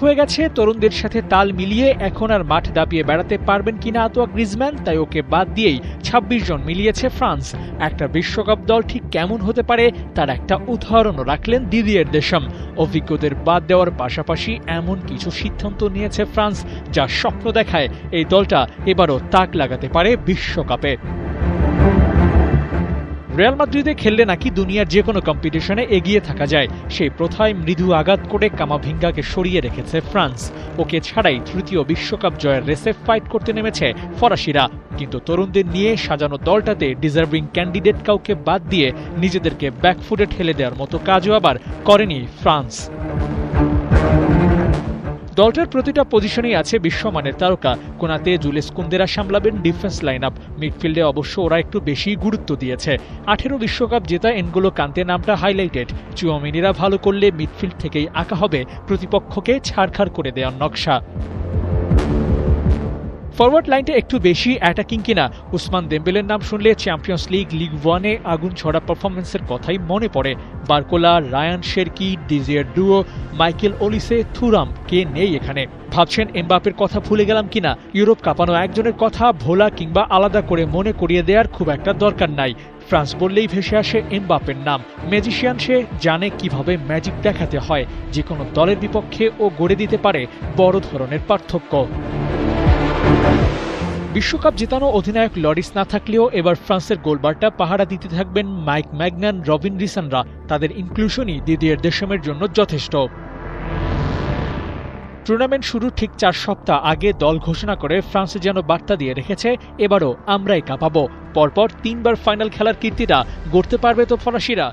হয়ে গেছে তরুণদের সাথে তাল মিলিয়ে এখন আর মাঠ দাপিয়ে বেড়াতে পারবেন কিনা আঁতোয়া গ্রিজম্যান, তাই ওকে বাদ দিয়েই ২৬ জন মিলিয়েছে ফ্রান্স। একটা বিশ্বকাপ দল ঠিক কেমন হতে পারে তার একটা উদাহরণও রাখলেন দিদিয়ের দেশাম। অভিজ্ঞদের বাদ দেওয়ার পাশাপাশি এমন কিছু সিদ্ধান্ত নিয়েছে ফ্রান্স যা স্বপ্ন দেখায় এই দলটা এবারও তাক লাগাতে পারে বিশ্বকাপে। রিয়াল মাদ্রিদে খেললে নাকি দুনিয়ার যে কোনো কম্পিটিশনে এগিয়ে থাকা যায়, সেই প্রথায় মৃদু আঘাত করে কামাভিঙ্গাকে সরিয়ে রেখেছে ফ্রান্স। ওকে ছাড়াই তৃতীয় বিশ্বকাপ জয়ের রেসে ফাইট করতে নেমেছে ফরাসিরা। কিন্তু তরুণদের নিয়ে সাজানো দলটাতে ডিজার্ভিং ক্যান্ডিডেট কাউকে বাদ দিয়ে নিজেদেরকে ব্যাকফুটে ঠেলে দেওয়ার মতো কাজও আবার করেনি ফ্রান্স। দলটার প্রতিটা পজিশনেই আছে বিশ্বমানের তারকা। কোনাতে জুলিস কুন্দেরা সামলাবেন ডিফেন্স লাইন আপ। মিডফিল্ডে অবশ্য ওরা একটু বেশি গুরুত্ব দিয়েছে। 18 বিশ্বকাপ জেতা এনগোলো কান্তে নামটা হাইলাইটেড। চুয়ামিনিরা ভালো করলে মিডফিল্ড থেকেই আঁকা হবে প্রতিপক্ষকে ছাড়খাড় করে দেওয়ার নকশা। ফরওয়ার্ড লাইনটা একটু বেশি অ্যাটাকিং কিনা উসমান দেম্বেলের নাম শুনলে চ্যাম্পিয়ন্স লিগ ওয়ানে আগুন ছড়া পারফরমেন্সের কথাই মনে পড়ে। Barcola, Rayan Cherki, Desire Doue, Michael Olise, Thuram কে নেই এখানে। ভাবছেন এমবাপের কথা ভুলে গেলাম কিনা? ইউরোপ কাঁপানো একজনের কথা ভোলা কিংবা আলাদা করে মনে করিয়ে দেওয়ার খুব একটা দরকার নাই। ফ্রান্স বললেই ভেসে আসে এমবাপের নাম। ম্যাজিশিয়ান, সে জানে কিভাবে ম্যাজিক দেখাতে হয়। যে কোনো দলের বিপক্ষে ও গড়ে দিতে পারে বড় ধরনের পার্থক্য। বিশ্বকাপ জেতানো অধিনায়ক লরিস না থাকলেও এবার ফ্রান্সের গোলবারটা পাহারা দিতে থাকবেন মাইক ম্যাগনান, রবিন রিসানরা। তাদের ইনক্লুশনই দিদিয়ের দেশামের জন্য যথেষ্ট। টুর্নামেন্ট শুরুর ঠিক 4 সপ্তাহ আগে দল ঘোষণা করে ফ্রান্সে যেন বার্তা দিয়ে রেখেছে এবারও আমরাই কাঁপাবো। পরপর 3বার ফাইনাল খেলার কীর্তিটা গড়তে পারবে তো ফরাসিরা।